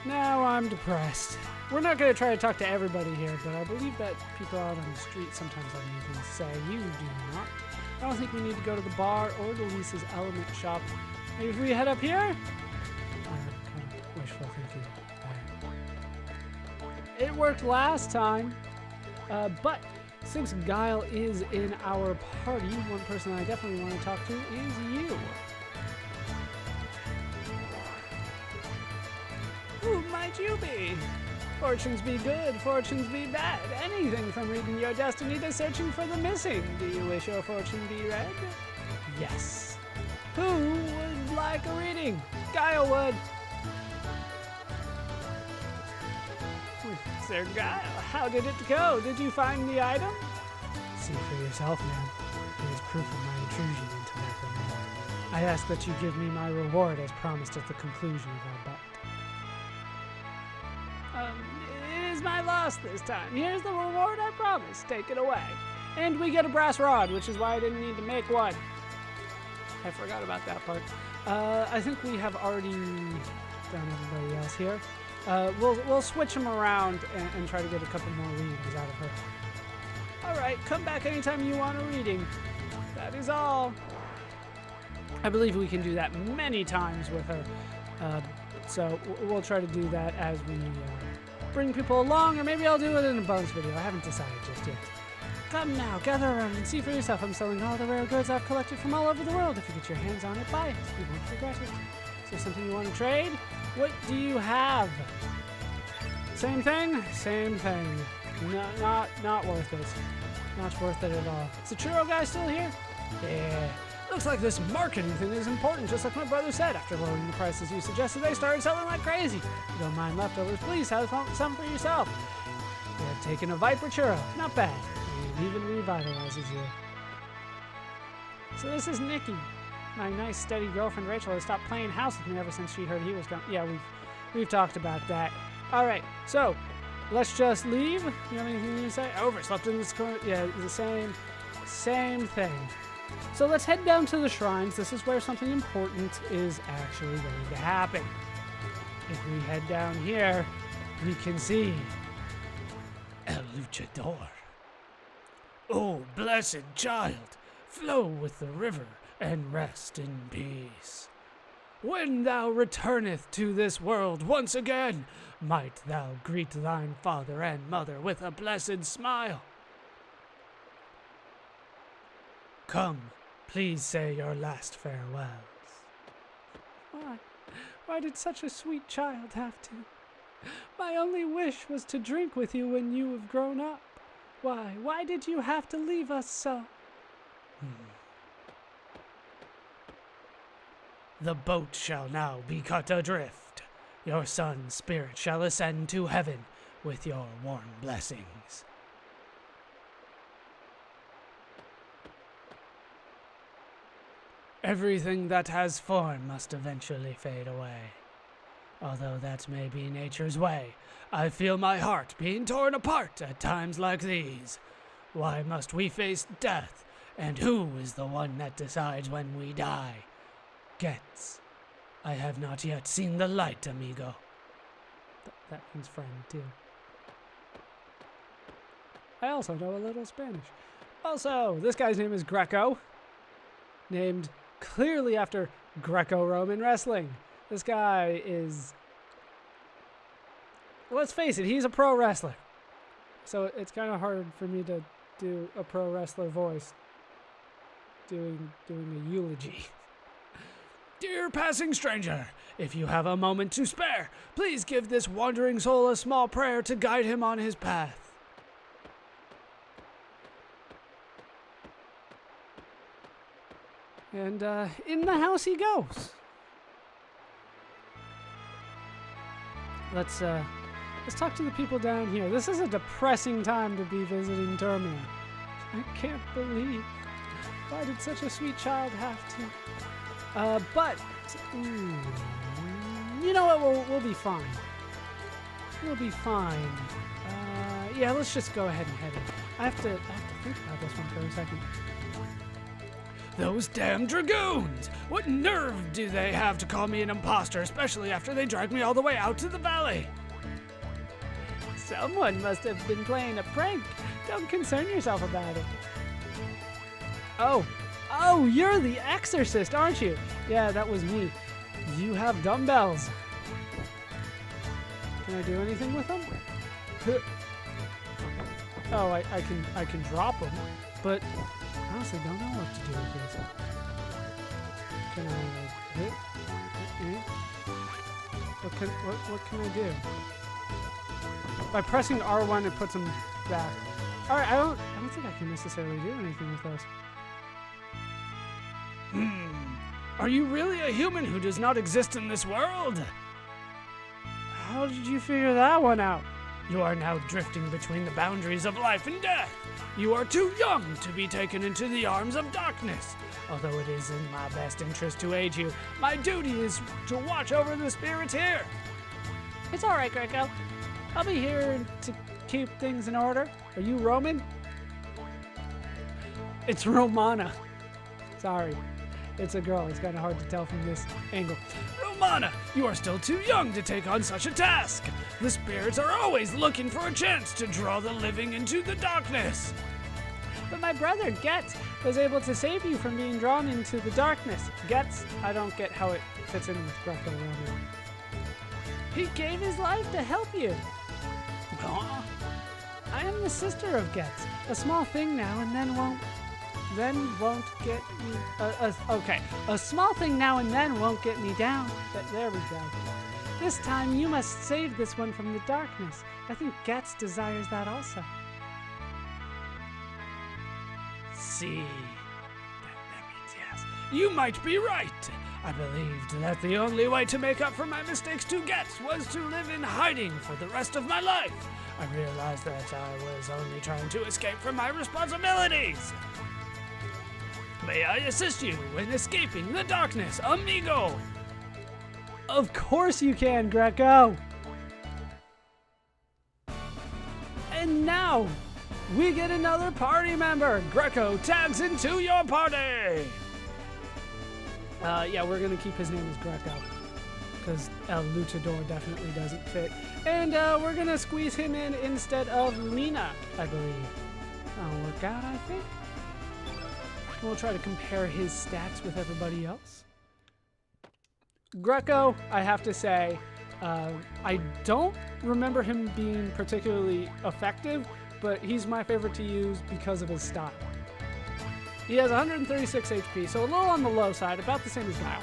Now I'm depressed. We're not going to try to talk to everybody here, but I believe that people out on the street sometimes have anything to say. You do not. I don't think we need to go to the bar or to Lisa's element shop. Maybe if we head up here? Kind of wishful thinking. It worked last time, but since Guile is in our party, one person I definitely want to talk to is you. Who might you be? Fortunes be good, fortunes be bad. Anything from reading your destiny to searching for the missing. Do you wish your fortune be read? Yes. Who would like a reading? Guile would. Sir Guile, how did it go? Did you find the item? See for yourself, man. It is proof of my intrusion into Necromunda. I ask that you give me my reward as promised at the conclusion of our bet. It is my loss this time. Here's the reward I promised. Take it away. And we get a brass rod, which is why I didn't need to make one. I forgot about that part. I think we have already done everybody else here. We'll switch them around and try to get a couple more readings out of her. All right, come back anytime you want a reading. That is all. I believe we can do that many times with her. So we'll try to do that as we bring people along, or maybe I'll do it in a bonus video. I haven't decided just yet. Come now, gather around and see for yourself. I'm selling all the rare goods I've collected from all over the world. If you get your hands on it, buy it. You won't regret it. Is there something you want to trade? What do you have? Same thing? Same thing. No, not worth it. Not worth it at all. Is the churro guy still here? Yeah. Looks like this marketing thing is important, just like my brother said. After lowering the prices you suggested, they started selling like crazy. If you don't mind leftovers, please have some for yourself. We have taken a Viper churro. Not bad. It even revitalizes you. So this is Nikki. My nice, steady girlfriend Rachel has stopped playing house with me ever since she heard he was gone. Yeah, we've talked about that. All right, so let's just leave. You have anything to say? Overslept in this corner. Yeah, the same thing. So let's head down to the shrines. This is where something important is actually going to happen. If we head down here, we can see El Luchador. Oh, blessed child, flow with the river and rest in peace. When thou returneth to this world once again, might thou greet thine father and mother with a blessed smile. Come, please say your last farewells. Why did such a sweet child have to? My only wish was to drink with you when you have grown up. Why did you have to leave us so? The boat shall now be cut adrift. Your son's spirit shall ascend to heaven with your warm blessings. Everything that has form must eventually fade away. Although that may be nature's way, I feel my heart being torn apart at times like these. Why must we face death? And who is the one that decides when we die? Gets. I have not yet seen the light, amigo. That means friend, too. I also know a little Spanish. Also, this guy's name is Greco. Named clearly after Greco-Roman wrestling. This guy is... Let's face it, he's a pro wrestler. So it's kind of hard for me to do a pro wrestler voice. Doing a eulogy. Dear passing stranger, if you have a moment to spare, please give this wandering soul a small prayer to guide him on his path. And in the house he goes. Let's talk to the people down here. This is a depressing time to be visiting Termina. I can't believe. Why did such a sweet child have to? But you know what? We'll be fine. We'll be fine. Yeah, let's just go ahead and head in. I have to think about this one for a second. Those damn dragoons! What nerve do they have to call me an imposter, especially after they dragged me all the way out to the valley? Someone must have been playing a prank. Don't concern yourself about it. Oh, you're the exorcist, aren't you? Yeah, that was me. You have dumbbells. Can I do anything with them? Oh, I can drop them, but I honestly don't know what to do with these. Can I hit? What can I do? By pressing R1, it puts them back. All right, I don't think I can necessarily do anything with those. Are you really a human who does not exist in this world? How did you figure that one out? You are now drifting between the boundaries of life and death. You are too young to be taken into the arms of darkness. Although it is in my best interest to aid you, my duty is to watch over the spirits here. It's all right, Greco. I'll be here to keep things in order. Are you Roman? It's Romana. Sorry. It's a girl. It's kind of hard to tell from this angle. Romana, you are still too young to take on such a task. The spirits are always looking for a chance to draw the living into the darkness. But my brother, Getz, was able to save you from being drawn into the darkness. Getz, I don't get how it fits in with Greco-Roman. He gave his life to help you. Huh? I am the sister of Getz. A small thing now and then won't get me. Okay, a small thing now and then won't get me down. There we go. This time you must save this one from the darkness. I think Getz desires that also. See, that means yes. You might be right. I believed that the only way to make up for my mistakes to Getz was to live in hiding for the rest of my life. I realized that I was only trying to escape from my responsibilities. May I assist you in escaping the darkness, amigo? Of course you can, Greco. And now, we get another party member. Greco tags into your party. Yeah, we're going to keep his name as Greco, because El Luchador definitely doesn't fit. And we're going to squeeze him in instead of Lena, I believe. That'll work out, I think. We'll try to compare his stats with everybody else. Greco, I have to say, I don't remember him being particularly effective, but he's my favorite to use because of his style. He has 136 HP, so a little on the low side, about the same as Guile.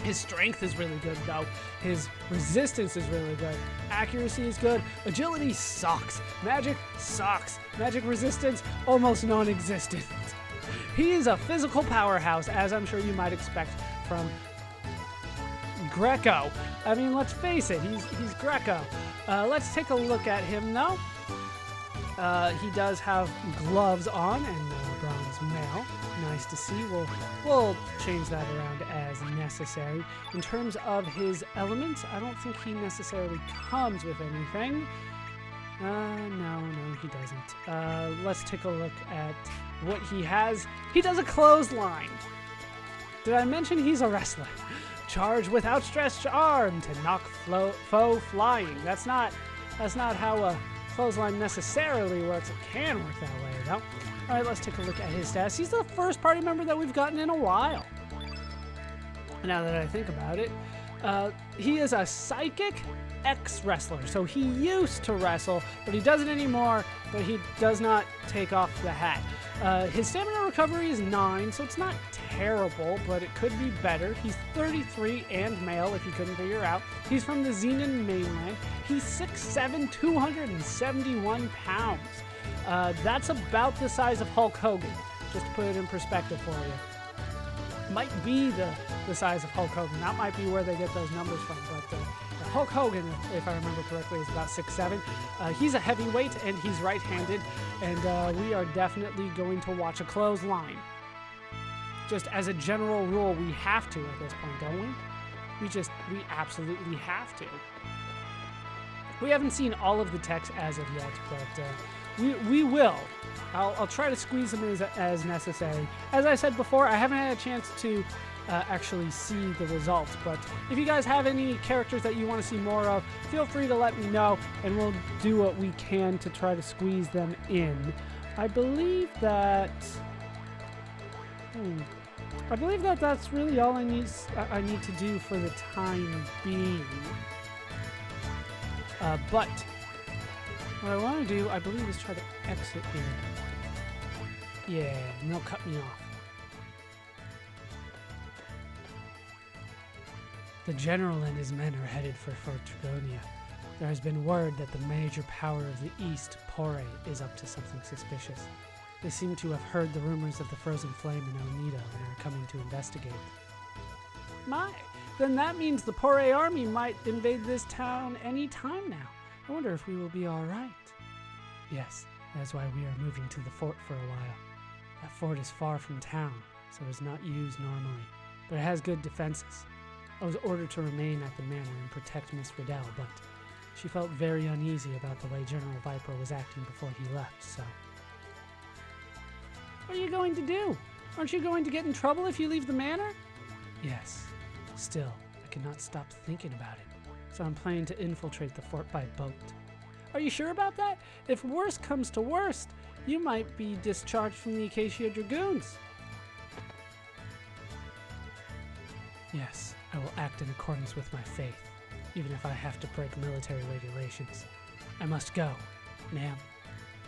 His strength is really good, though. His resistance is really good. Accuracy is good. Agility sucks. Magic sucks. Magic resistance, almost non-existent. He is a physical powerhouse, as I'm sure you might expect from Greco. I mean, let's face it, he's Greco. Let's take a look at him, though. He does have gloves on and bronze mail. Nice to see. We'll change that around as necessary. In terms of his elements, I don't think he necessarily comes with anything. No, he doesn't. Let's take a look at what he has. He does a clothesline. Did I mention he's a wrestler? Charge with outstretched arm to knock foe flying. That's not how a clothesline necessarily works. It can work that way, though. All right, let's take a look at his stats. He's the first party member that we've gotten in a while. Now that I think about it, he is a psychic ex-wrestler. So he used to wrestle, but he doesn't anymore, but he does not take off the hat. His stamina recovery is 9, so it's not terrible, but it could be better. He's 33 and male, if you couldn't figure out. He's from the Xenon mainland. He's 6'7", 271 pounds. That's about the size of Hulk Hogan, just to put it in perspective for you. Might be the size of Hulk Hogan. That might be where they get those numbers from, but Hulk Hogan, if I remember correctly, is about 6'7". He's a heavyweight, and he's right-handed, and we are definitely going to watch a clothesline. Just as a general rule, we have to at this point, don't we? We absolutely have to. We haven't seen all of the text as of yet, but we will. I'll try to squeeze them as necessary. As I said before, I haven't had a chance to actually see the results, but if you guys have any characters that you want to see more of, feel free to let me know, and we'll do what we can to try to squeeze them in. I believe that that's really all I need to do for the time being. But what I want to do, I believe, is try to exit here. Yeah, and they'll cut me off. The general and his men are headed for Fort Dragonia. There has been word that the major power of the East, Pore, is up to something suspicious. They seem to have heard the rumors of the frozen flame in El Nido and are coming to investigate. My, then that means the Pore army might invade this town any time now. I wonder if we will be all right. Yes, that's why we are moving to the fort for a while. That fort is far from town, so is not used normally, but it has good defenses. I was ordered to remain at the manor and protect Miss Riddell, but she felt very uneasy about the way General Viper was acting before he left, so... What are you going to do? Aren't you going to get in trouble if you leave the manor? Yes. Still, I cannot stop thinking about it, so I'm planning to infiltrate the fort by boat. Are you sure about that? If worst comes to worst, you might be discharged from the Acacia Dragoons. Yes, I will act in accordance with my faith, even if I have to break military regulations. I must go. Ma'am,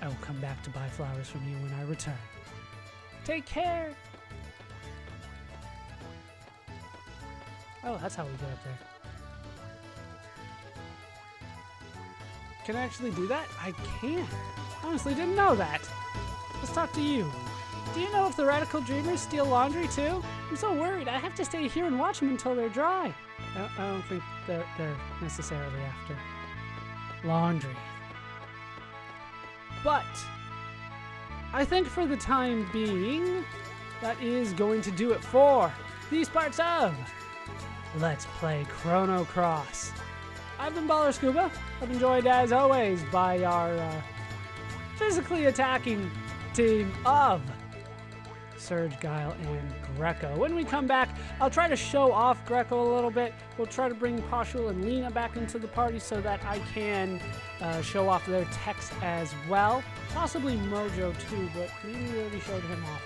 I will come back to buy flowers from you when I return. Take care! Oh, that's how we get up there. Can I actually do that? I can. Honestly, didn't know that. Let's talk to you. Do you know if the radical dreamers steal laundry too? I'm so worried. I have to stay here and watch them until they're dry. I don't think they're necessarily after laundry. But I think for the time being, that is going to do it for these parts of Let's Play Chrono Cross. I've been Baller Scuba. I've enjoyed, as always, by our physically attacking team of Surge, Guile, and Greco. When we come back, I'll try to show off Greco a little bit. We'll try to bring Pashul and Lena back into the party so that I can show off their techs as well. Possibly Mojo too, but maybe we already showed him off.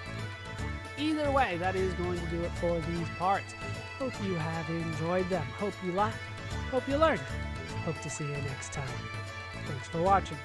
Either way, that is going to do it for these parts. Hope you have enjoyed them. Hope you laughed. Hope you learned. Hope to see you next time. Thanks for watching.